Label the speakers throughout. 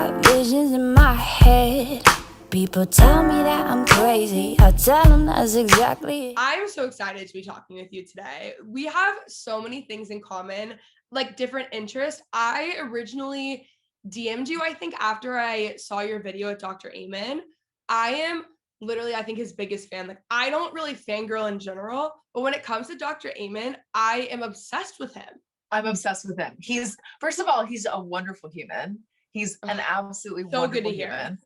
Speaker 1: got visions in my head. People tell me that I'm crazy. I tell them that's exactly it.
Speaker 2: I'm so excited to be talking with you today. We have so many things in common, like different interests. I originally DM'd you, I think, after I saw your video with Dr. Amen. I am literally, I think, his biggest fan. Like, I don't really fangirl in general, but when it comes to Dr. Amen, I am obsessed with him.
Speaker 3: I'm obsessed with him. He's, first of all, he's a wonderful human. He's an absolutely
Speaker 2: So
Speaker 3: wonderful
Speaker 2: good to hear.
Speaker 3: human.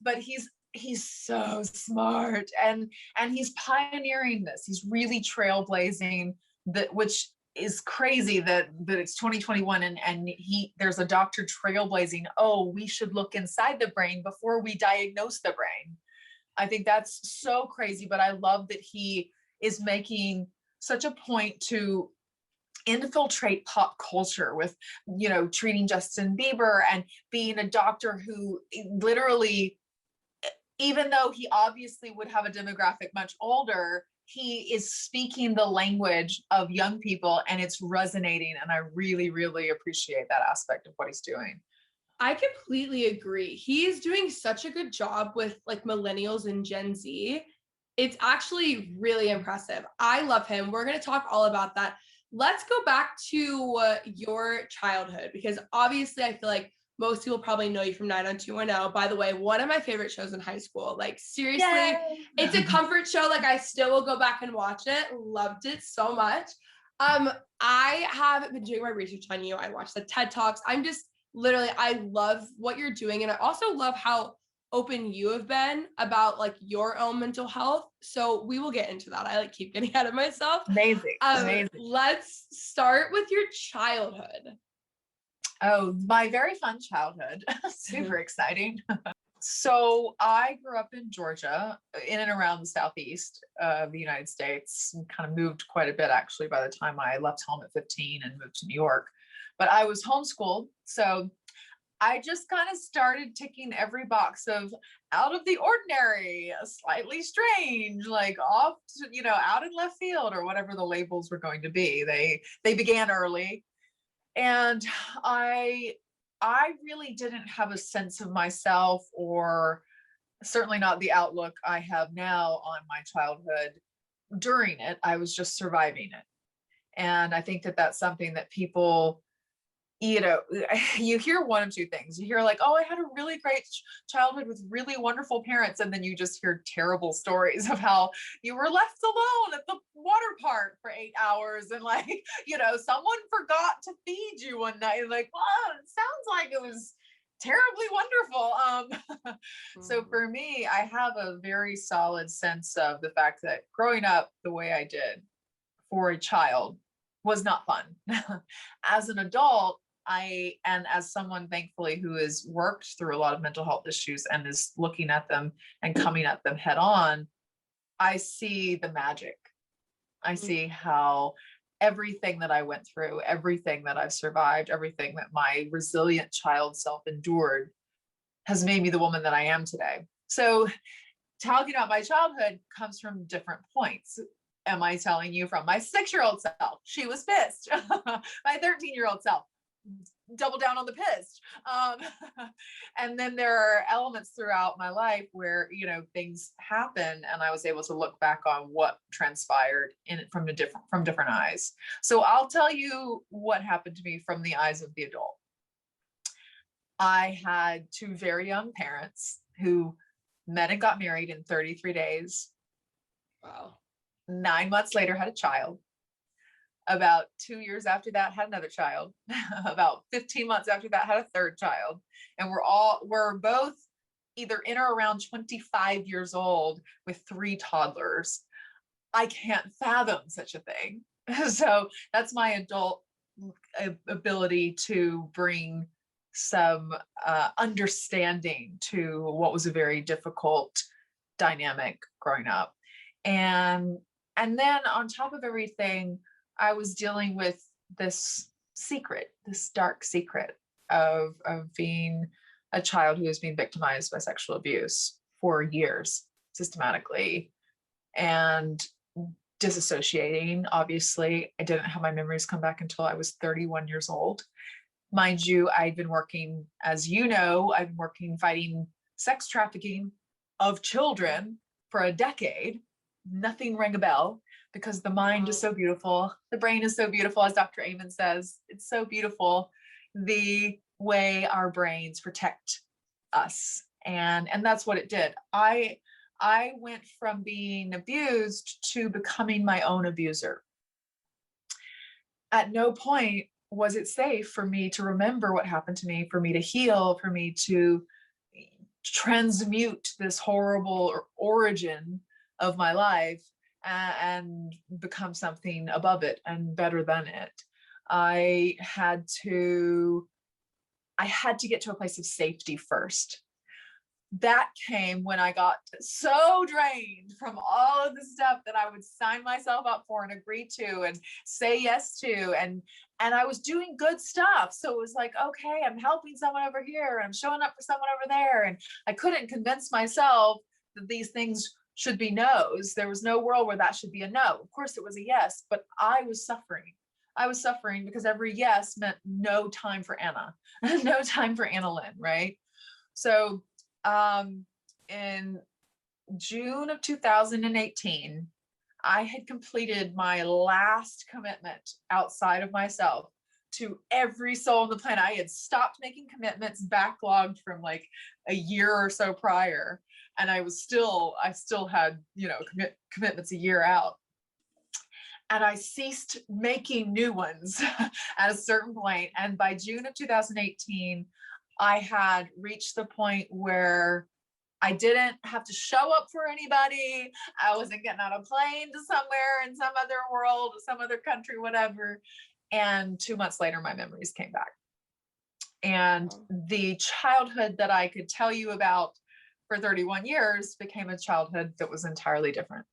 Speaker 3: But he's so smart, and he's pioneering this. He's really trailblazing, that, which is crazy that it's 2021 and there's a doctor trailblazing, oh, we should look inside the brain before we diagnose the brain. I think that's so crazy, but I love that he is making such a point to infiltrate pop culture with, you know, treating Justin Bieber and being a doctor who literally, even though he obviously would have a demographic much older, he is speaking the language of young people and it's resonating. And I really, really appreciate that aspect of what he's doing.
Speaker 2: I completely agree. He's doing such a good job with like millennials and Gen Z. It's actually really impressive. I love him. We're going to talk all about that. Let's go back to your childhood, because obviously I feel like most people probably know you from 90210. By the way, one of my favorite shows in high school. Like, seriously, Yay! It's a comfort show. Like, I still will go back and watch it. Loved it so much. I have been doing my research on you. I watched the TED Talks. I'm just literally, I love what you're doing. And I also love how open you have been about like your own mental health. So we will get into that. I like keep getting ahead of myself.
Speaker 3: Amazing. Amazing.
Speaker 2: Let's start with your childhood.
Speaker 3: Oh, my very fun childhood. Super exciting. So I grew up in Georgia, in and around the southeast of the United States, and kind of moved quite a bit actually by the time I left home at 15 and moved to New York. But I was homeschooled, so I just kind of started ticking every box of out of the ordinary, slightly strange, like off, you know, out in left field, or whatever the labels were going to be. They began early. And I really didn't have a sense of myself, or certainly not the outlook I have now on my childhood during it. I was just surviving it. And I think that that's something that people, you know, you hear one of two things. You hear like, oh, I had a really great childhood with really wonderful parents. And then you just hear terrible stories of how you were left alone at the water park for 8 hours. And like, you know, someone forgot to feed you one night. Like, well, it sounds like it was terribly wonderful. So for me, I have a very solid sense of the fact that growing up the way I did for a child was not fun. As an adult, and as someone thankfully who has worked through a lot of mental health issues and is looking at them and coming at them head on, I see the magic. I see how everything that I went through, everything that I've survived, everything that my resilient child self endured has made me the woman that I am today. So talking about my childhood comes from different points. Am I telling you from my 6-year-old self? She was pissed. My 13-year-old self, double down on the pissed. And then there are elements throughout my life where, you know, things happen and I was able to look back on what transpired from different eyes. So I'll tell you what happened to me from the eyes of the adult. I had 2 very young parents who met and got married in 33 days.
Speaker 2: Wow.
Speaker 3: 9 months later had a child. About 2 years after that had another child. About 15 months after that had a third child. And we're both either in or around 25 years old with 3 toddlers. I can't fathom such a thing. So that's my adult ability to bring some understanding to what was a very difficult dynamic growing up. And then on top of everything, I was dealing with this dark secret of being a child who was being victimized by sexual abuse for years, systematically, and disassociating. Obviously, I didn't have my memories come back until I was 31 years old. Mind you, I've been working, as you know, I've been working fighting sex trafficking of children for a decade. Nothing rang a bell because the mind is so beautiful. The brain is so beautiful, as Dr. Amen says. It's so beautiful the way our brains protect us. And that's what it did. I went from being abused to becoming my own abuser. At no point was it safe for me to remember what happened to me, for me to heal, for me to transmute this horrible origin of my life and become something above it and better than it. I had to get to a place of safety first. That came when I got so drained from all of the stuff that I would sign myself up for and agree to and say yes to, and I was doing good stuff. So it was like, okay, I'm helping someone over here, I'm showing up for someone over there, and I couldn't convince myself that these things should be no's. There was no world where that should be a no. Of course it was a yes, but I was suffering. I was suffering because every yes meant no time for Anna, no time for AnnaLynne, right? So in June of 2018, I had completed my last commitment outside of myself to every soul on the planet. I had stopped making commitments backlogged from like a year or so prior. And I still had, commitments a year out. And I ceased making new ones at a certain point. And by June of 2018, I had reached the point where I didn't have to show up for anybody. I wasn't getting on a plane to somewhere in some other world, some other country, whatever. And 2 months later, my memories came back. And the childhood that I could tell you about for 31 years became a childhood that was entirely different.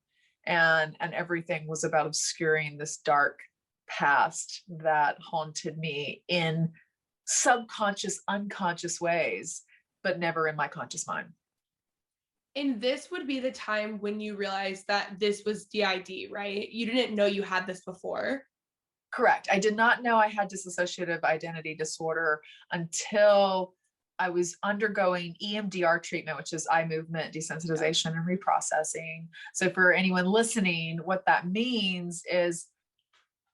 Speaker 3: And everything was about obscuring this dark past that haunted me in subconscious, unconscious ways, but never in my conscious mind.
Speaker 2: And this would be the time when you realized that this was DID, right? You didn't know you had this before.
Speaker 3: Correct. I did not know I had dissociative identity disorder until I was undergoing EMDR treatment, which is eye movement desensitization and reprocessing. So for anyone listening, what that means is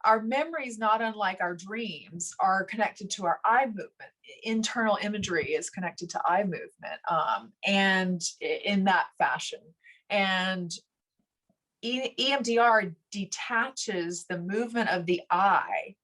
Speaker 3: our memories, not unlike our dreams, are connected to our eye movement. Internal imagery is connected to eye movement, and in that fashion. And EMDR detaches the movement of the eye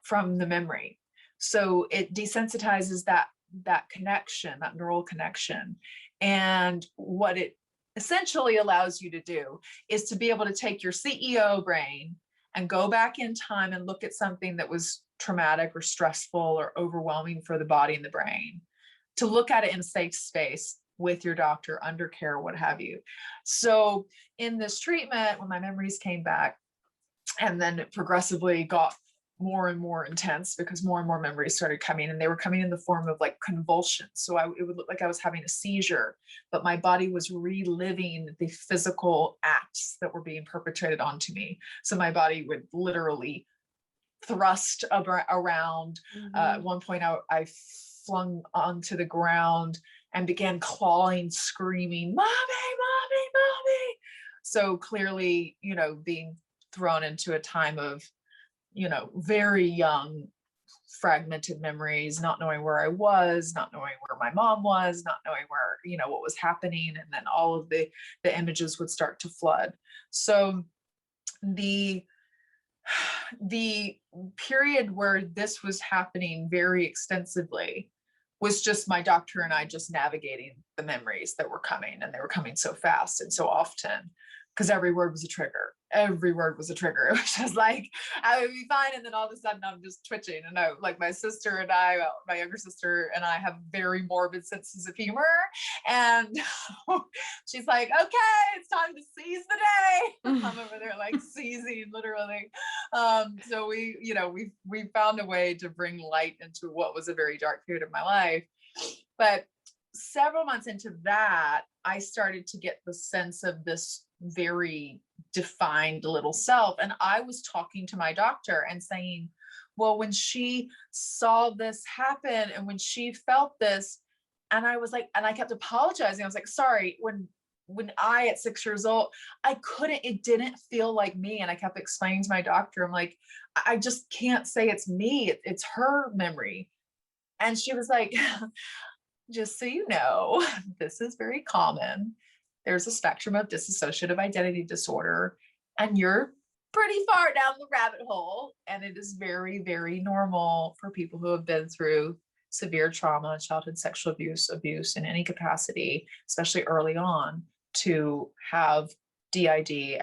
Speaker 3: from the memory. So it desensitizes that connection, that neural connection. And what it essentially allows you to do is to be able to take your CEO brain and go back in time and look at something that was traumatic or stressful or overwhelming for the body and the brain, to look at it in a safe space with your doctor, under care, what have you. So in this treatment, when my memories came back, and then it progressively got more and more intense because more and more memories started coming, and they were coming in the form of like convulsions. So it would look like I was having a seizure, but my body was reliving the physical acts that were being perpetrated onto me. So my body would literally thrust around. At one point I flung onto the ground and began clawing, screaming, "Mommy, mommy, mommy." So clearly, being thrown into a time of, very young, fragmented memories, not knowing where I was, not knowing where my mom was, not knowing where, what was happening. And then all of the images would start to flood. So the period where this was happening very extensively was just my doctor and I just navigating the memories that were coming, and they were coming so fast and so often, because every word was a trigger. Every word was a trigger. It was just like, I would be fine. And then all of a sudden I'm just twitching. And like my sister and my younger sister and I have very morbid senses of humor. And she's like, okay, it's time to seize the day. I'm over there like seizing, literally. So we found a way to bring light into what was a very dark period of my life. But several months into that, I started to get the sense of this very defined little self. And I was talking to my doctor and saying, Well, when she saw this happen and when she felt this, and I was like, and I kept apologizing. I was like, sorry, when I at 6 years old, it didn't feel like me. And I kept explaining to my doctor, I'm like, I just can't say it's me. It's her memory. And she was like, just so you know, this is very common. There's a spectrum of dissociative identity disorder, and you're pretty far down the rabbit hole. And it is very, very normal for people who have been through severe trauma, childhood sexual abuse in any capacity, especially early on, to have DID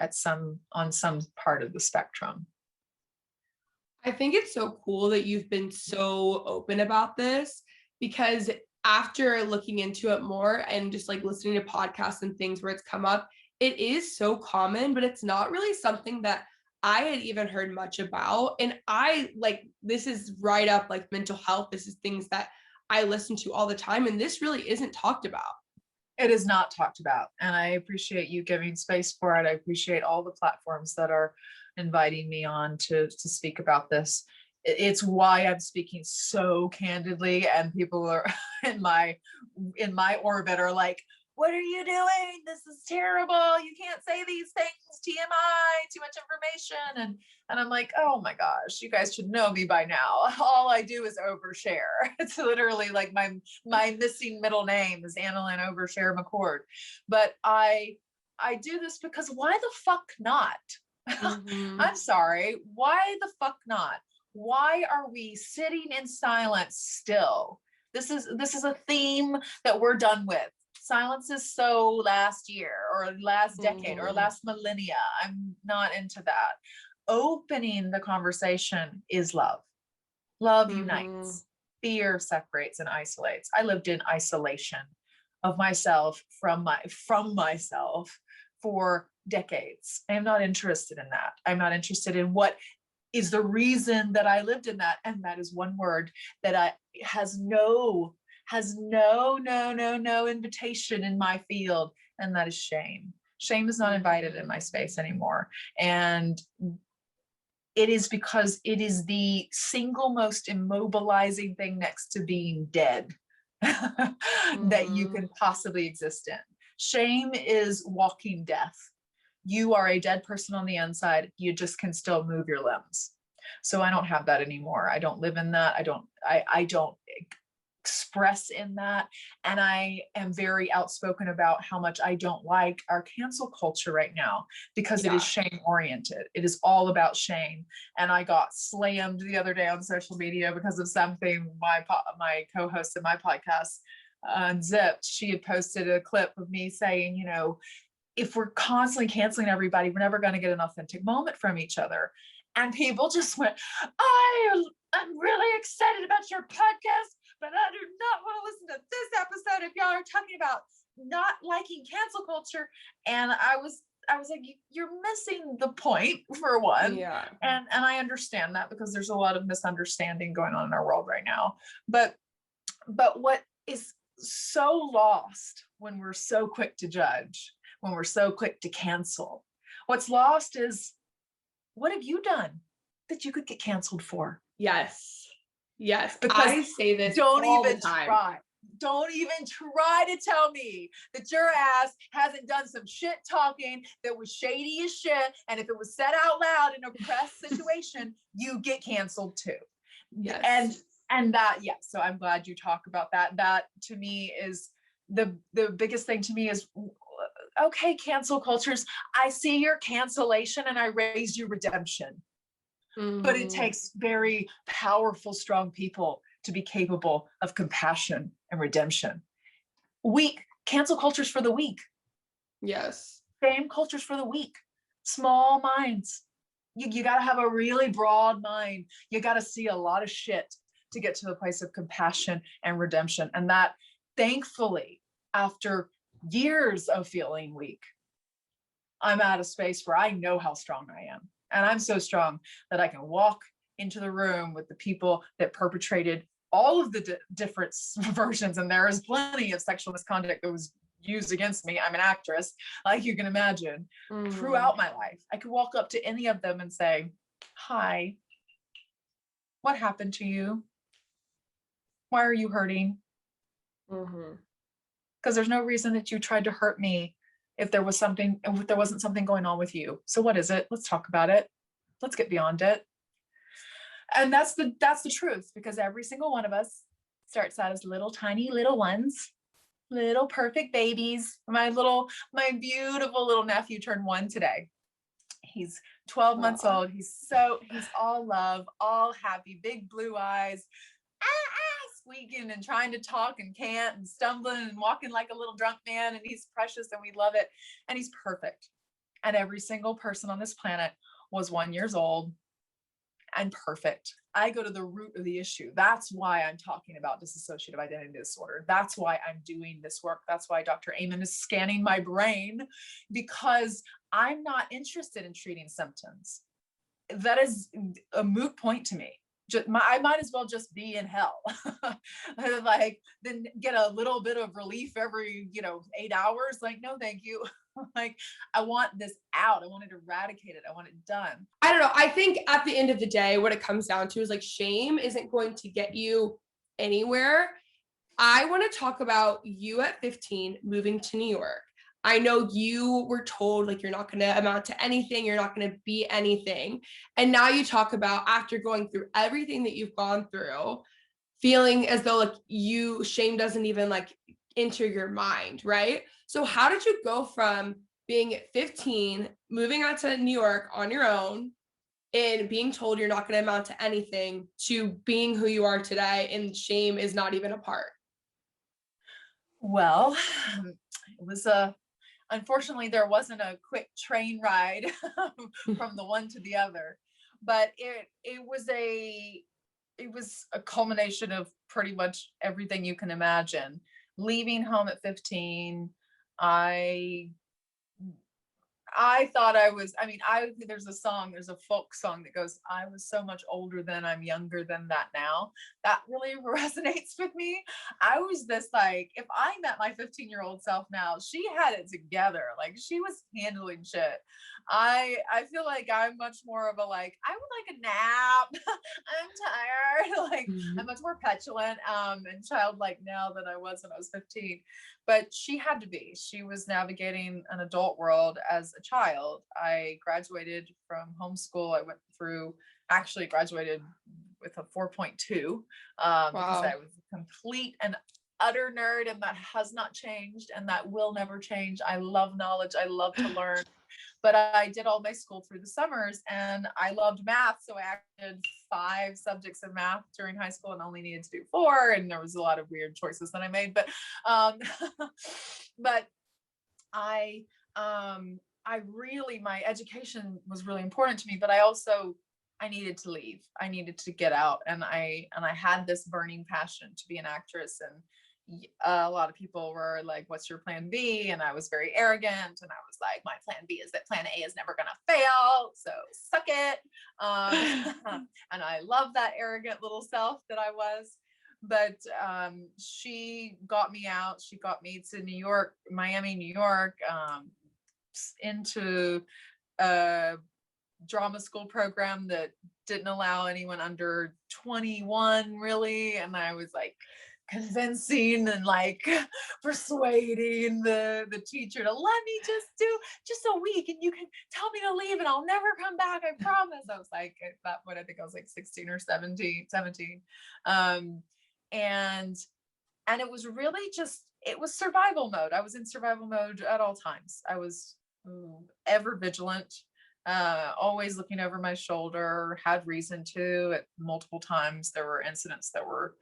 Speaker 3: on some part of the spectrum.
Speaker 2: I think it's so cool that you've been so open about this, because after looking into it more and just like listening to podcasts and things where it's come up, it is so common, but it's not really something that I had even heard much about. And this is right up like mental health. This is things that I listen to all the time, and this really isn't talked about.
Speaker 3: It is not talked about. And I appreciate you giving space for it. I appreciate all the platforms that are inviting me on to speak about this. It's why I'm speaking so candidly, and people are in my orbit are like, what are you doing? This is terrible. You can't say these things. TMI, too much information. And I'm like, oh my gosh, you guys should know me by now. All I do is overshare. It's literally like my missing middle name is AnnaLynne Overshare McCord. But I do this because why the fuck not?
Speaker 2: Mm-hmm.
Speaker 3: I'm sorry. Why the fuck not? Why are we sitting in silence still? This is a theme that we're done with. Silence is so last year or last decade or last millennia. I'm not into that. Opening the conversation is love. Love unites. Fear separates and isolates. I lived in isolation of myself from myself for decades. I am not interested in that. I'm not interested in what is the reason that I lived in that. And that is one word that has no invitation in my field. And that is shame. Shame is not invited in my space anymore. And it is because it is the single most immobilizing thing next to being dead that you can possibly exist in. Shame is walking death. You are a dead person on the inside. You just can still move your limbs. So I don't have that anymore. I don't live in that. I don't express in that. And I am very outspoken about how much I don't like our cancel culture right now, because it is shame oriented. It is all about shame. And I got slammed the other day on social media because of something my co-host in my podcast, Unzipped, she had posted a clip of me saying, you know, if we're constantly canceling everybody, we're never going to get an authentic moment from each other. And people just went, I'm really excited about your podcast, but I do not want to listen to this episode if y'all are talking about not liking cancel culture. And I was like, you're missing the point, for one.
Speaker 2: Yeah.
Speaker 3: And I understand that, because there's a lot of misunderstanding going on in our world right now. But what is so lost when we're so quick to judge, when we're so quick to cancel, what's lost is, what have you done that you could get canceled for?
Speaker 2: Yes. Because
Speaker 3: Because
Speaker 2: I say this
Speaker 3: don't
Speaker 2: all
Speaker 3: even
Speaker 2: the time.
Speaker 3: try. Don't even try to tell me that your ass hasn't done some shit talking that was shady as shit. And if it was said out loud in a press situation, you get canceled too.
Speaker 2: Yes.
Speaker 3: And that, yes. So I'm glad you talk about that. That to me is the biggest thing to me is, okay, cancel cultures, I see your cancellation and I raise you redemption. But it takes very powerful, strong people to be capable of compassion and redemption. Weak cancel cultures for the weak.
Speaker 2: Yes.
Speaker 3: Shame cultures for the weak. Small minds. You got to have a really broad mind. You got to see a lot of shit to get to the place of compassion and redemption. And that, thankfully, after years of feeling weak, I'm at a space where I know how strong I am. And I'm so strong that I can walk into the room with the people that perpetrated all of the different versions. And there is plenty of sexual misconduct that was used against me. I'm an actress, like you can imagine, throughout my life. I could walk up to any of them and say, hi, What happened to you? Why are you hurting?
Speaker 2: Mm-hmm.
Speaker 3: Because there's no reason that you tried to hurt me if there wasn't something going on with you. So what is it? Let's talk about it. Let's get beyond it. And that's the truth, because every single one of us starts out as little tiny little ones, little perfect babies. My beautiful little nephew turned 1 today. He's 12 months old. He's all love, all happy, big blue eyes, squeaking and trying to talk and can't, and stumbling and walking like a little drunk man. And he's precious and we love it. And he's perfect. And every single person on this planet was 1 year old and perfect. I go to the root of the issue. That's why I'm talking about dissociative identity disorder. That's why I'm doing this work. That's why Dr. Amen is scanning my brain, because I'm not interested in treating symptoms. That is a moot point to me. I might as well just be in hell. Like, then get a little bit of relief every 8 hours. Like, no, thank you. Like, I want this out. I want it eradicated. I want it done.
Speaker 2: I don't know. I think at the end of the day, what it comes down to is like, shame isn't going to get you anywhere. I want to talk about you at 15 moving to New York. I know you were told like you're not going to amount to anything, you're not going to be anything. And now you talk about, after going through everything that you've gone through, feeling as though like shame doesn't even like enter your mind, right? So how did you go from being 15, moving out to New York on your own, and being told you're not going to amount to anything, to being who you are today and shame is not even a part?
Speaker 3: Well, it was unfortunately, there wasn't a quick train ride from the one to the other, but it was a culmination of pretty much everything you can imagine. Leaving home at 15, I thought there's a folk song that goes, I was so much older then, I'm younger than that now. That really resonates with me. I was this, like, if I met my 15-year-old self now, she had it together. Like, she was handling shit. I feel like I'm much more of a, like, I would like a nap. I'm tired. Like, I'm much more petulant and childlike now than I was when I was 15. But she had to be. She was navigating an adult world as a child. I graduated from homeschool. I graduated with a 4.2 because I was a complete and utter nerd, and that has not changed, and that will never change. I love knowledge. I love to learn. But I did all my school through the summers, and I loved math. So I did 5 subjects of math during high school and only needed to do 4. And there was a lot of weird choices that I made, but, but I really, my education was really important to me, but I needed to leave. I needed to get out. And I had this burning passion to be an actress, and a lot of people were like, what's your plan B? And I was very arrogant, and I was like, my plan B is that plan A is never gonna fail, so suck it. And I love that arrogant little self that I was. But she got me out. She got me to Miami, New York, into a drama school program that didn't allow anyone under 21 really. And I was like convincing and like persuading the teacher to let me just do just a week, and you can tell me to leave and I'll never come back, I promise. I was like, at that point I think I was like 16 or 17. And it was really just, it was survival mode. I was in survival mode at all times. I was ever vigilant, always looking over my shoulder, had reason to. At multiple times there were incidents that were,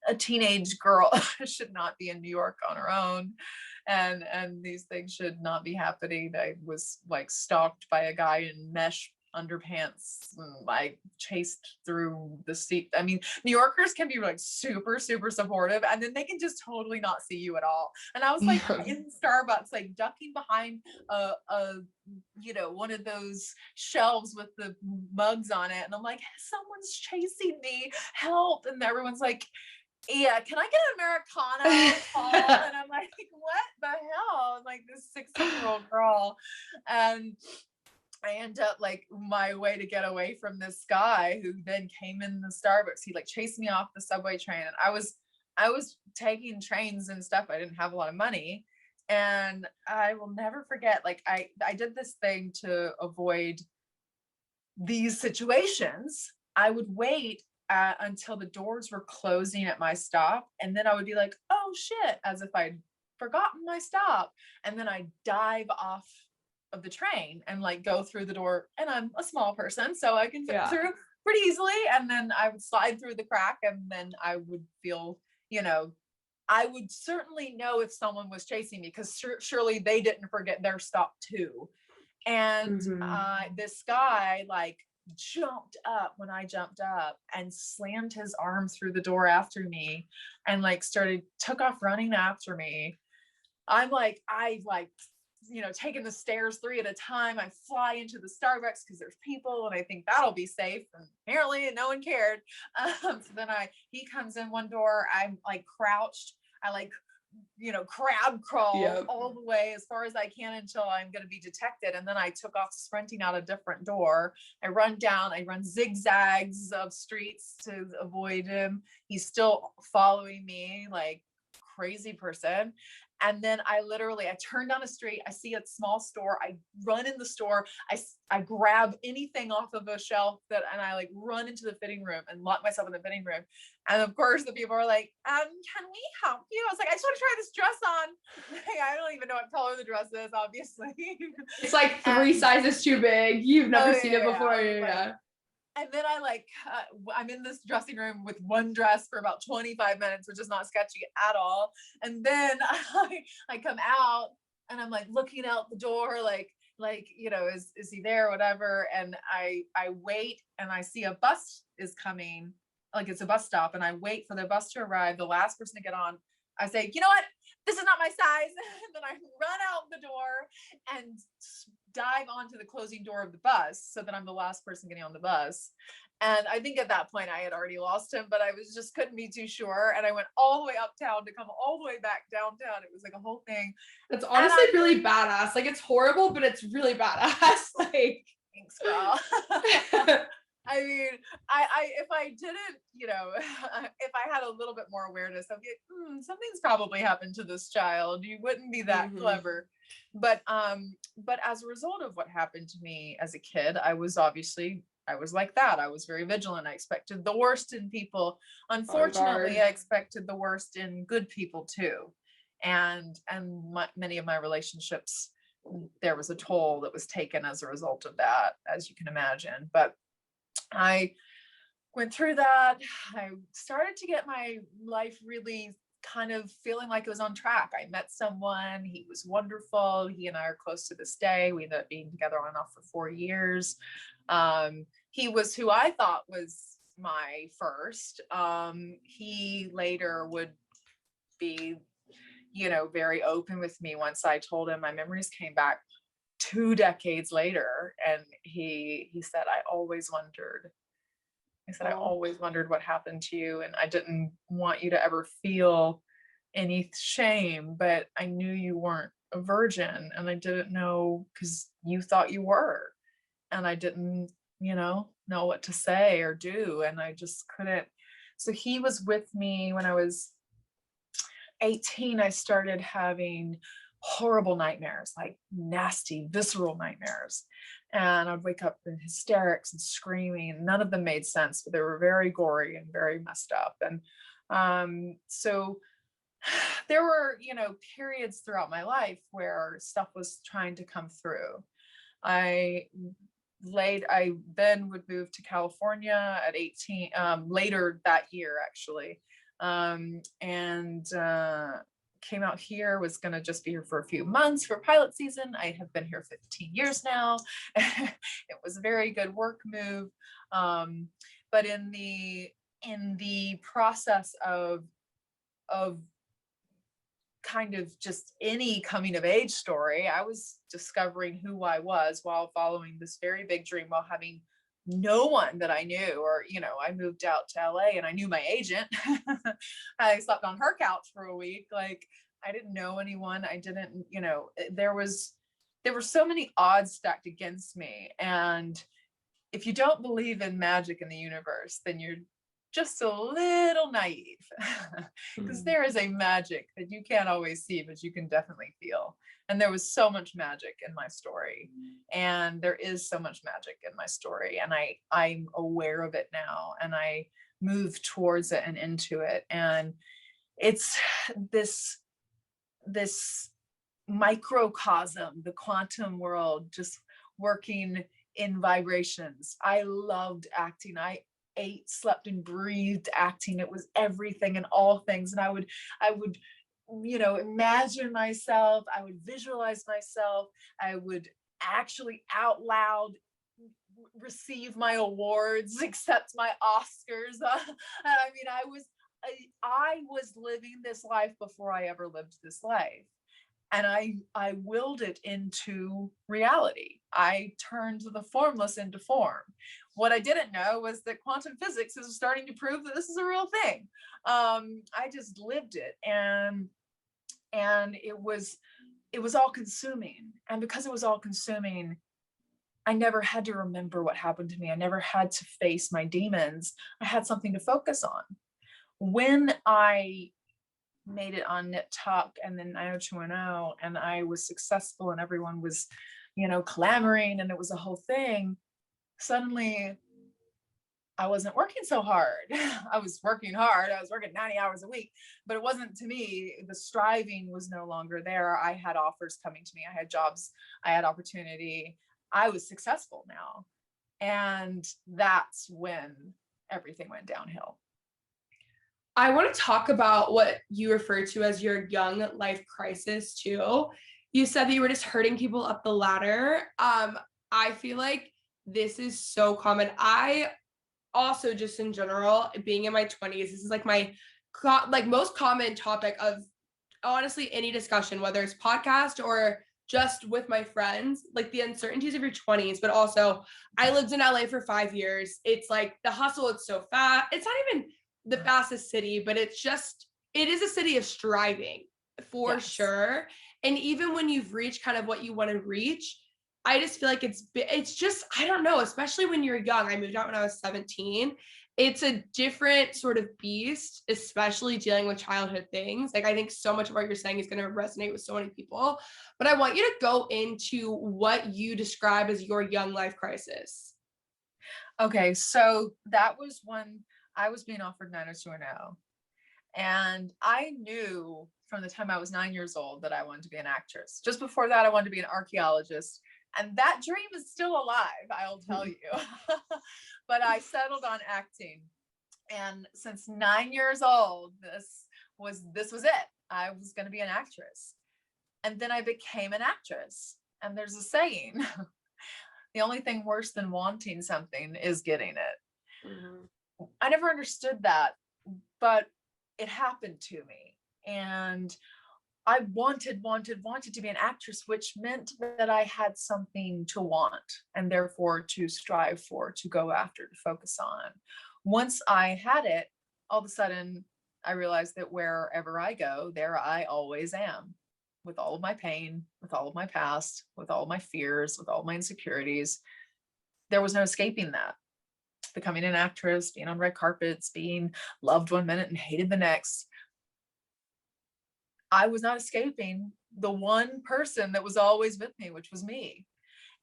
Speaker 3: a teenage girl should not be in New York on her own, and these things should not be happening. I was like stalked by a guy in mesh underpants, like chased through the seat. I mean, New Yorkers can be like super, super supportive, and then they can just totally not see you at all. And I was like in Starbucks, like ducking behind a one of those shelves with the mugs on it, and I'm like, someone's chasing me, help. And everyone's like, yeah, can I get an Americano, Paul? And I'm like, what the hell? I'm like this 16-year-old girl. And I end up like my way to get away from this guy who then came in the Starbucks. He like chased me off the subway train, and I was taking trains and stuff. I didn't have a lot of money, and I will never forget. Like I did this thing to avoid these situations. I would wait until the doors were closing at my stop, and then I would be like, "Oh shit," as if I'd forgotten my stop, and then I dive off of the train and like go through the door, and I'm a small person so I can fit through pretty easily, and then I would slide through the crack, and then I would feel, I would certainly know if someone was chasing me, because surely they didn't forget their stop too. And this guy like jumped up when I jumped up and slammed his arm through the door after me, and like took off running after me. I taking the stairs 3 at a time. I fly into the Starbucks because there's people, and I think that'll be safe. And apparently no one cared. So then he comes in one door. I'm like crouched. I like, crab crawl all the way as far as I can until I'm going to be detected. And then I took off sprinting out a different door. I run zigzags of streets to avoid him. He's still following me like crazy person. And then I turn down a street. I see a small store. I run in the store. I grab anything off of a shelf and I like run into the fitting room and lock myself in the fitting room. And of course the people are like, can we help you? I was like, I just want to try this dress on. I don't even know what color the dress is, obviously.
Speaker 2: It's like 3 sizes too big. You've never seen it before.
Speaker 3: Yeah. And then I'm in this dressing room with one dress for about 25 minutes, which is not sketchy at all. And then I come out and I'm like looking out the door, is he there, whatever. And I wait, and I see a bus is coming, like it's a bus stop. And I wait for the bus to arrive, the last person to get on. I say, you know what? This is not my size. And then I run out the door and dive onto the closing door of the bus so that I'm the last person getting on the bus. And I think at that point I had already lost him, but I couldn't be too sure. And I went all the way uptown to come all the way back downtown. It was like a whole thing.
Speaker 2: That's honestly really badass. Like, it's horrible, but it's really badass. Like,
Speaker 3: thanks, girl. I mean, if I didn't, if I had a little bit more awareness, I'd be like, something's probably happened to this child. You wouldn't be that clever. But as a result of what happened to me as a kid, I was like that. I was very vigilant. I expected the worst in people. Unfortunately, I expected the worst in good people too. And many of my relationships, there was a toll that was taken as a result of that, as you can imagine. But I went through that. I started to get my life really kind of feeling like it was on track. I met someone. He was wonderful. He and I are close to this day. We ended up being together on and off for 4 years. He was who I thought was my first. He later would be, very open with me once I told him my memories came back 2 decades later. And he said, I always wondered what happened to you. And I didn't want you to ever feel any shame, but I knew you weren't a virgin, and I didn't know, because you thought you were, and I didn't, know what to say or do. And I just couldn't. So he was with me when I was 18. I started having horrible nightmares, like nasty, visceral nightmares. And I'd wake up in hysterics and screaming. None of them made sense, but they were very gory and very messed up. And so there were, periods throughout my life where stuff was trying to come through. I then would move to California at 18, later that year, actually. Came out here, was going to just be here for a few months for pilot season. I have been here 15 years now. It was a very good work move. But in the process of kind of just any coming of age story, I was discovering who I was while following this very big dream, while having no one that I knew. Or, I moved out to LA and I knew my agent. I slept on her couch for a week. Like, I didn't know anyone. I didn't, there was there were so many odds stacked against me. And if you don't believe in magic in the universe, then you're just a little naive, because there is a magic that you can't always see, but you can definitely feel. And there was so much magic in my story, and there is so much magic in my story, and I'm aware of it now, and I move towards it and into it. And it's this microcosm, the quantum world, just working in vibrations. I loved acting. I ate, slept, and breathed acting. It was everything and all things. And I would, imagine myself. I would visualize myself. I would actually out loud receive my awards, accept my Oscars. I mean, I was living this life before I ever lived this life. And I willed it into reality. I turned the formless into form. What I didn't know was that quantum physics is starting to prove that this is a real thing. I just lived it, and it was all consuming. And because it was all consuming, I never had to remember what happened to me. I never had to face my demons. I had something to focus on. When I made it on Nip Tuck and then 90210, and I was successful and everyone was, clamoring, and it was a whole thing, suddenly I wasn't working so hard. I was working hard. I was working 90 hours a week, but it wasn't, to me, the striving was no longer there. I had offers coming to me. I had jobs. I had opportunity. I was successful now. And that's when everything went downhill.
Speaker 2: I want to talk about what you refer to as your young life crisis too. You said that you were just hurting people up the ladder. I feel like this is so common. I also, just in general, being in my 20s, this is like my most common topic of honestly any discussion, whether it's podcast or just with my friends, like the uncertainties of your 20s. But also, I lived in LA for 5 years. It's like the hustle, it's so fast. It's not even the fastest city, but it is a city of striving for sure. And even when you've reached kind of what you want to reach, I just feel like it's just, I don't know, especially when you're young. I moved out when I was 17. It's a different sort of beast, especially dealing with childhood things. Like, I think so much of what you're saying is going to resonate with so many people, but I want you to go into what you describe as your young life crisis.
Speaker 3: Okay. So that was when I was being offered 90210. And I knew from the time I was 9 years old that I wanted to be an actress. Just before that, I wanted to be an archaeologist. And that dream is still alive, I'll tell you. But I settled on acting. And since 9 years old, this was it. I was going to be an actress. And then I became an actress. And there's a saying, the only thing worse than wanting something is getting it. Mm-hmm. I never understood that, but it happened to me. And I wanted to be an actress, which meant that I had something to want and therefore to strive for, to go after, to focus on. Once I had it, all of a sudden I realized that wherever I go, there I always am, with all of my pain, with all of my past, with all of my fears, with all of my insecurities. There was no escaping that. Becoming an actress, being on red carpets, being loved one minute and hated the next. I was not escaping the one person that was always with me, which was me.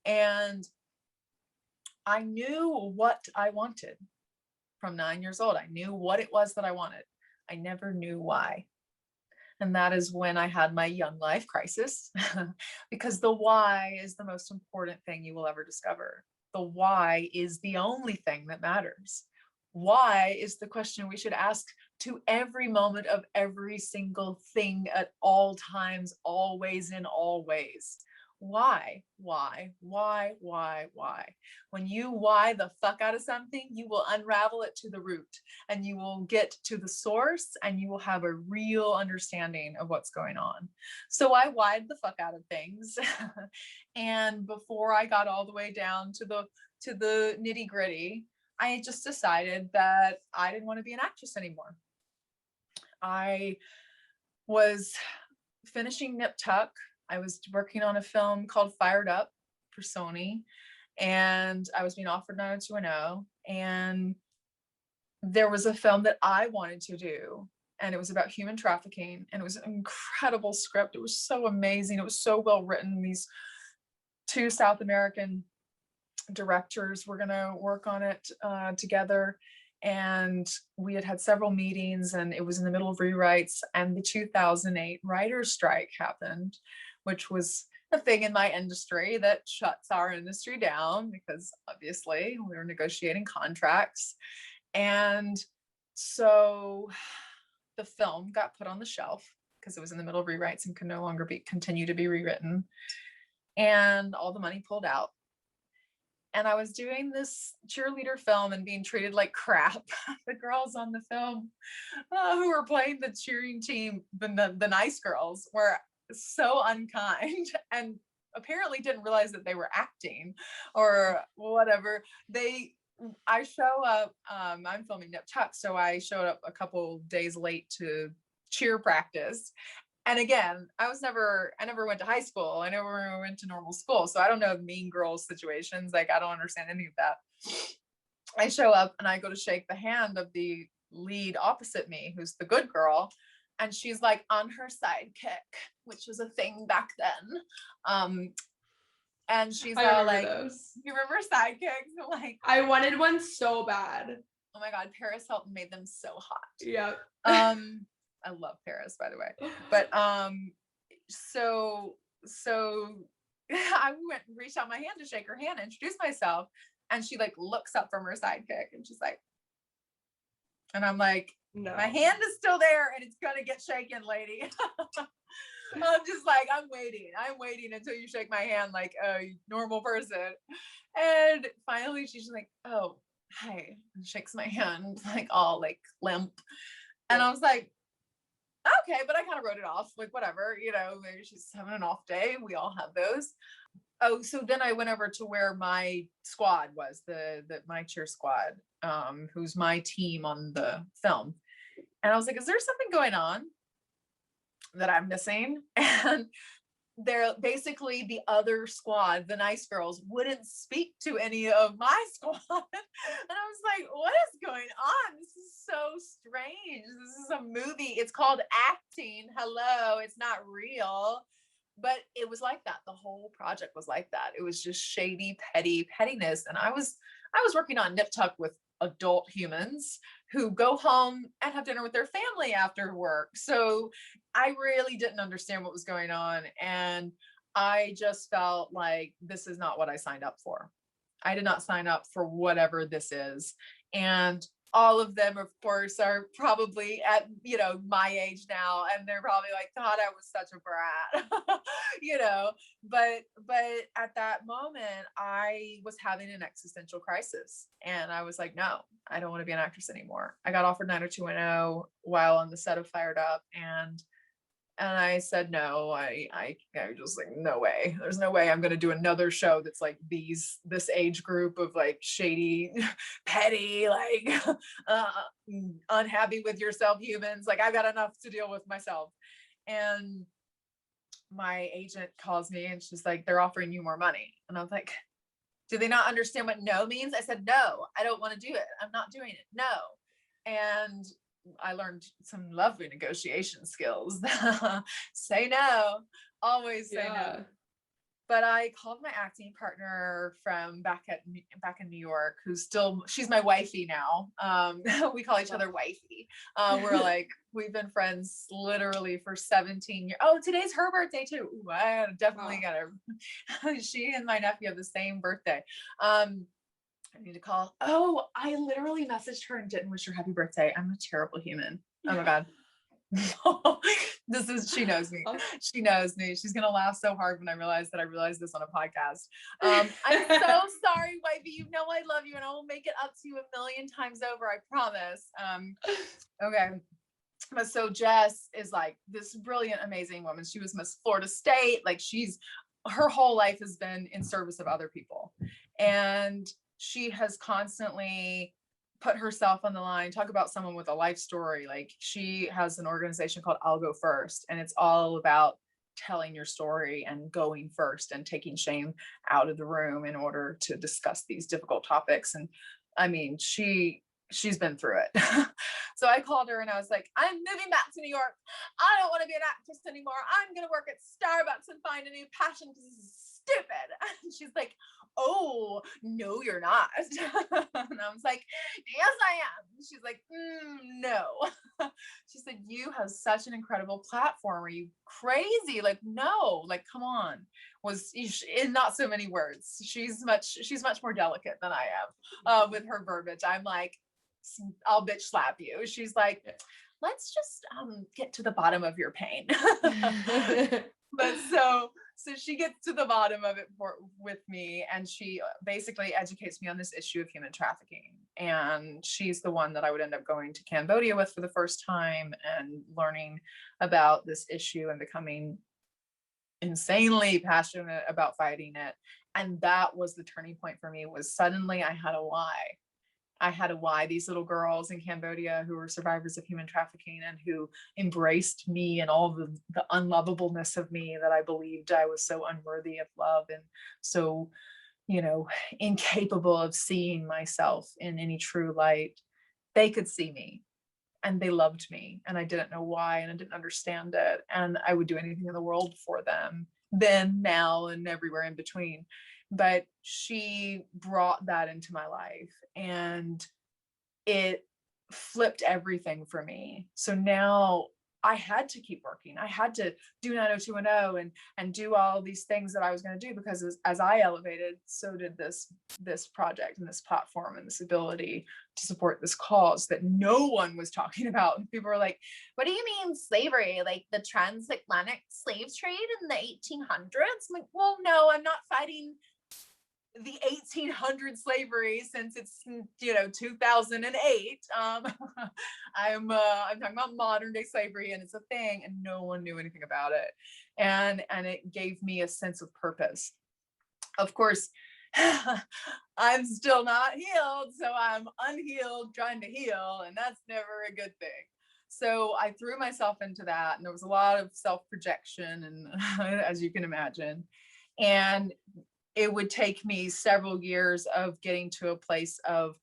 Speaker 3: And I knew what I wanted from 9 years old. I knew what it was that I wanted. I never knew why. And that is when I had my young life crisis, because the why is the most important thing you will ever discover. The why is the only thing that matters. Why is the question we should ask to every moment of every single thing at all times, always, in all ways. Why? When you why the fuck out of something, you will unravel it to the root, and you will get to the source, and you will have a real understanding of what's going on. So I why'd the fuck out of things. And before I got all the way down to the nitty gritty, I just decided that I didn't want to be an actress anymore. I was finishing Nip Tuck. I was working on a film called Fired Up for Sony, and I was being offered 90210, and there was a film that I wanted to do, and it was about human trafficking, and it was an incredible script. It was so amazing. It was so well written. These two South American directors were going to work on it together, and we had several meetings, and it was in the middle of rewrites, and the 2008 writers' strike happened, which was a thing in my industry that shuts our industry down because obviously we were negotiating contracts. And so the film got put on the shelf because it was in the middle of rewrites and could no longer continue to be rewritten. And all the money pulled out. And I was doing this cheerleader film and being treated like crap. The girls on the film who were playing the cheering team, the nice girls, were so unkind and apparently didn't realize that they were acting or whatever. I show up, I'm filming Nip Tuck, so I showed up a couple days late to cheer practice. And again, I never went to high school. I never went to normal school. So I don't know mean girls situations. Like, I don't understand any of that. I show up and I go to shake the hand of the lead opposite me, who's the good girl. And she's like on her sidekick, which was a thing back then. And she's all like, those. You remember sidekicks? I'm like,
Speaker 2: I wanted one so bad.
Speaker 3: Oh my God, Paris Hilton made them so hot.
Speaker 2: Yeah.
Speaker 3: I love Paris, by the way. But so I reached out my hand to shake her hand, introduce myself, and she like looks up from her sidekick and she's like, and I'm like, no, my hand is still there and it's gonna get shaken, lady. I'm just like, I'm waiting until you shake my hand like a normal person. And finally she's like, oh, hi, and shakes my hand, like all like limp. And I was like, okay, but I kind of wrote it off, like whatever, maybe she's having an off day. We all have those. Oh, so then I went over to where my squad was, my cheer squad, who's my team on the film. And I was like, is there something going on that I'm missing? And they're basically the other squad, the nice girls, wouldn't speak to any of my squad. And I was like, what is going on? This is so strange. This is a movie. It's called acting. Hello, it's not real. But it was like that. The whole project was like that. It was just shady, pettiness. And I was working on Nip Tuck with adult humans who go home and have dinner with their family after work. So I really didn't understand what was going on. And I just felt like this is not what I signed up for. I did not sign up for whatever this is. And all of them, of course, are probably at, my age now. And they're probably like, God, I was such a brat, but at that moment I was having an existential crisis. And I was like, no, I don't want to be an actress anymore. I got offered 90210 while on the set of Fired Up. And I said, no, I just like, no way. There's no way I'm going to do another show that's like this age group of like shady, petty, like unhappy with yourself humans. Like, I've got enough to deal with myself. And my agent calls me and she's like, they're offering you more money. And I was like, do they not understand what no means? I said, no, I don't want to do it. I'm not doing it. No. And I learned some lovely negotiation skills. Say no, always say no. But I called my acting partner from back in New York, she's my wifey now. We call each other wifey. We're like, we've been friends literally for 17 years. Oh, today's her birthday too. Ooh, I definitely got her. She and my nephew have the same birthday. I need to call. Oh, I literally messaged her and didn't wish her happy birthday. I'm a terrible human. Oh my God. She knows me. She knows me. She's going to laugh so hard when I realize this on a podcast. I'm so sorry, wifey. I love you and I will make it up to you a million times over. I promise. Okay. But so Jess is like this brilliant, amazing woman. She was Miss Florida State. Like, her whole life has been in service of other people. And she has constantly put herself on the line. Talk about someone with a life story. Like, she has an organization called I'll Go First, and it's all about telling your story and going first and taking shame out of the room in order to discuss these difficult topics. And I mean, she's been through it. So I called her and I was like, I'm moving back to New York. I don't want to be an actress anymore. I'm going to work at Starbucks and find a new passion because this is stupid. And she's like, oh, no, you're not. And I was like, yes, I am. She's like, no. She said, you have such an incredible platform. Are you crazy? Like, no, like, come on. Was in not so many words. She's much more delicate than I am with her verbiage. I'm like, I'll bitch slap you. She's like, let's just get to the bottom of your pain. But so she gets to the bottom of it with me, and she basically educates me on this issue of human trafficking. And she's the one that I would end up going to Cambodia with for the first time and learning about this issue and becoming insanely passionate about fighting it. And that was the turning point for me, was suddenly I had a why. I had a why. These little girls in Cambodia who were survivors of human trafficking and who embraced me and all the unlovableness of me, that I believed I was so unworthy of love and so, incapable of seeing myself in any true light. They could see me and they loved me, and I didn't know why, and I didn't understand it. And I would do anything in the world for them, then, now, and everywhere in between. But she brought that into my life, and it flipped everything for me. So now I had to keep working. I had to do 90210 and do all these things that I was going to do, because as I elevated, so did this project and this platform and this ability to support this cause that no one was talking about. And people were like, what do you mean slavery? Like the transatlantic slave trade in the 1800s? I'm like, well, no, I'm not fighting the 1800 slavery since it's 2008. I'm talking about modern day slavery, and it's a thing, and no one knew anything about it, and it gave me a sense of purpose. Of course, I'm still not healed, so I'm unhealed trying to heal, and that's never a good thing. So I threw myself into that, and there was a lot of self-projection, and as you can imagine, and it would take me several years of getting to a place of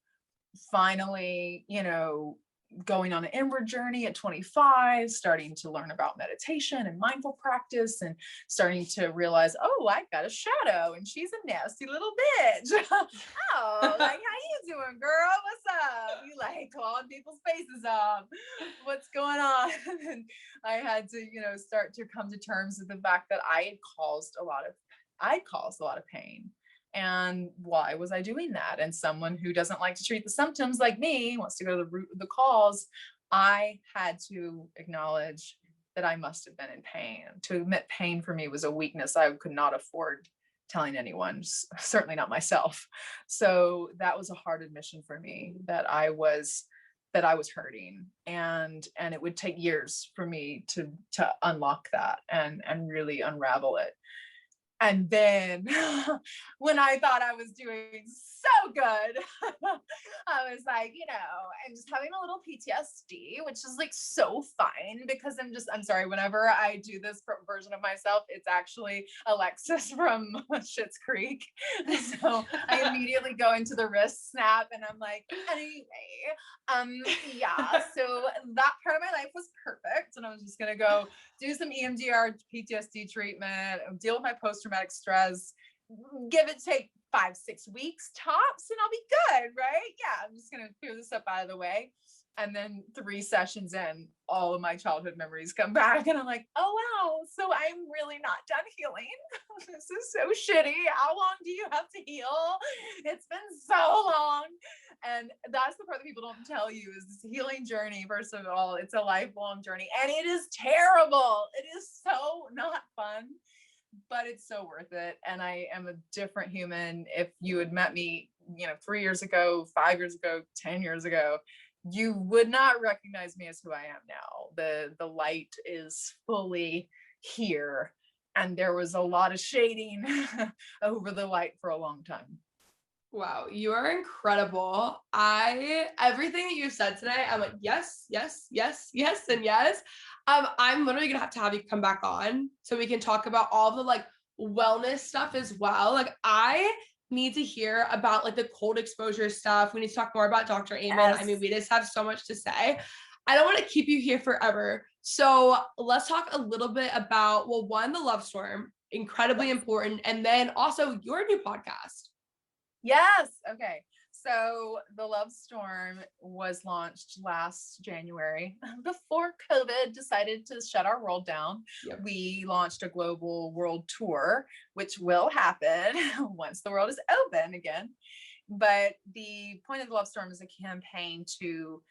Speaker 3: finally, going on an inward journey at 25, starting to learn about meditation and mindful practice, and starting to realize, oh, I got a shadow and she's a nasty little bitch. Oh, like, how you doing, girl? What's up? You like clawing people's faces off. What's going on? And I had to, start to come to terms with the fact that I had caused a lot of pain. And why was I doing that? And someone who doesn't like to treat the symptoms like me, wants to go to the root of the cause, I had to acknowledge that I must have been in pain. To admit pain for me was a weakness I could not afford telling anyone, certainly not myself. So that was a hard admission for me, that I was hurting, and it would take years for me to unlock that and really unravel it. And then when I thought I was doing so good, I was like, I'm just having a little PTSD, which is like so fine, because I'm sorry, whenever I do this version of myself, it's actually Alexis from Schitt's Creek. So I immediately go into the wrist snap, and I'm like, anyway, yeah, so that part of my life was perfect. And I was just going to go do some EMDR PTSD treatment, deal with my post-traumatic stress, give it take 5-6 weeks tops, and I'll be good, right? Yeah, I'm just going to clear this up out of the way. And then 3 sessions in, all of my childhood memories come back, and I'm like, oh, wow, so I'm really not done healing. This is so shitty. How long do you have to heal? It's been so long. And that's the part that people don't tell you, is this healing journey. First of all, it's a lifelong journey, and it is terrible. It is so not fun, but it's so worth it. And I am a different human. If you had met me, 3 years ago, 5 years ago, 10 years ago, you would not recognize me as who I am now. The light is fully here, and there was a lot of shading over the light for a long time.
Speaker 2: Wow, you are incredible. Everything that you said today, I'm like, yes, yes, yes, yes, and yes. I'm literally gonna have to have you come back on so we can talk about all the like wellness stuff as well. Like I need to hear about like the cold exposure stuff. We need to talk more about Dr. Amen. I mean, we just have so much to say. I don't want to keep you here forever. So let's talk a little bit about, well, one, the Love Storm, incredibly important, and then also your new podcast.
Speaker 3: Yes. Okay. So the Love Storm was launched last January before COVID decided to shut our world down.
Speaker 2: Yep.
Speaker 3: We launched a global world tour, which will happen once the world is open again. But the point of the Love Storm is a campaign to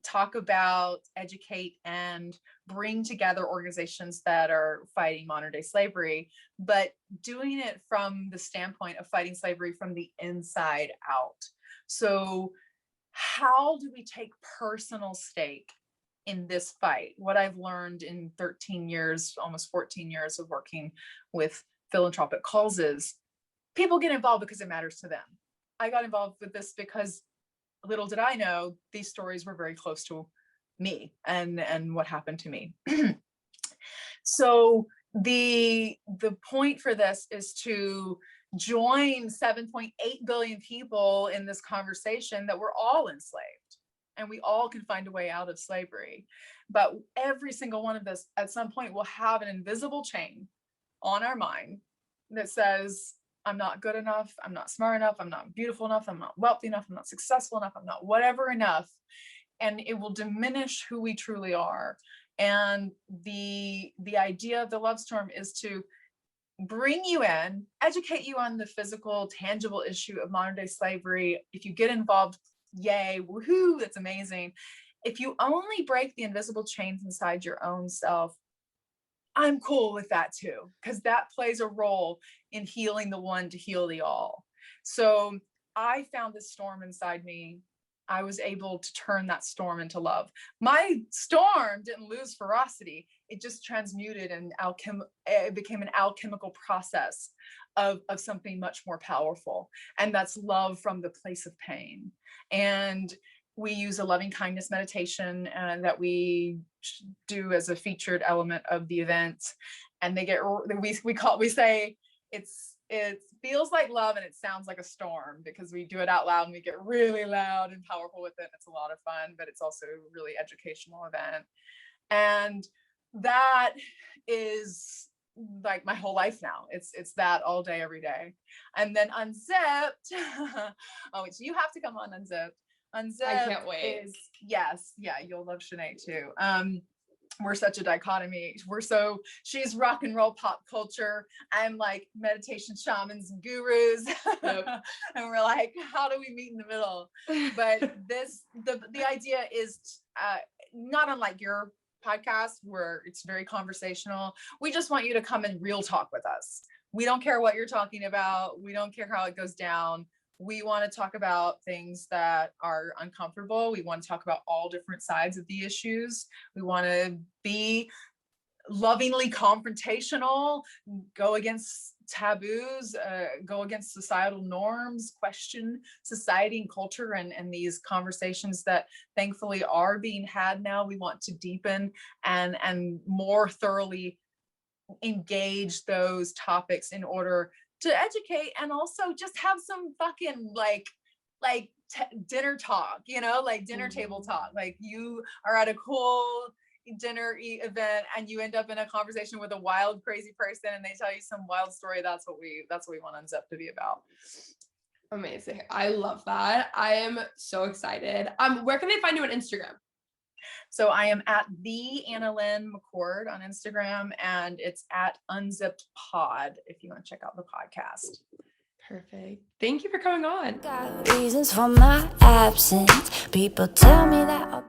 Speaker 3: talk about, educate, and bring together organizations that are fighting modern day slavery, but doing it from the standpoint of fighting slavery from the inside out. So how do we take personal stake in this fight? What I've learned in 13 years, almost 14 years of working with philanthropic causes, people get involved because it matters to them. I got involved with this because little did I know these stories were very close to me and what happened to me. So the point for this is to join 7.8 billion people in this conversation that we're all enslaved and we all can find a way out of slavery. But every single one of us at some point will have an invisible chain on our mind that says, I'm not good enough, I'm not smart enough, I'm not beautiful enough, I'm not wealthy enough, I'm not successful enough, I'm not whatever enough. And it will diminish who we truly are. And the idea of the Love Storm is to bring you in, educate you on the physical, tangible issue of modern day slavery. If you get involved, yay, woohoo, that's amazing. If you only break the invisible chains inside your own self, I'm cool with that too, because that plays a role in healing the one to heal the all. So I found this storm inside me. I was able to turn that storm into love. My storm didn't lose ferocity. It just transmuted and it became an alchemical process of something much more powerful. And that's love from the place of pain. And we use a loving kindness meditation that we do as a featured element of the event. And we say it feels like love and it sounds like a storm because we do it out loud and we get really loud and powerful with it. It's a lot of fun, but it's also a really educational event. And that is like my whole life now. It's that all day, every day. And then Unzipped. Oh, so you have to come on Unzipped. Unzipped,
Speaker 2: I can't wait.
Speaker 3: Yes, yeah, you'll love Shanae too. We're such a dichotomy. She's rock and roll pop culture. I'm like meditation shamans and gurus. Yep. And we're like, how do we meet in the middle? But the idea is not unlike your podcast where it's very conversational. We just want you to come and real talk with us. We don't care what you're talking about. We don't care how it goes down. We want to talk about things that are uncomfortable. We want to talk about all different sides of the issues. We want to be lovingly confrontational, go against taboos, go against societal norms, question society and culture and these conversations that thankfully are being had now. We want to deepen and more thoroughly engage those topics in order to educate and also just have some fucking like dinner talk, like dinner table talk. Like you are at a cool dinner event and you end up in a conversation with a wild, crazy person and they tell you some wild story. That's what we want Unzipped to be about.
Speaker 2: Amazing. I love that. I am so excited. Where can they find you on Instagram?
Speaker 3: So I am at the AnnaLynne McCord on Instagram, and it's at Unzipped Pod if you want to check out the podcast.
Speaker 2: Perfect. Thank you for coming on.
Speaker 1: Got reasons for my absence. People tell me that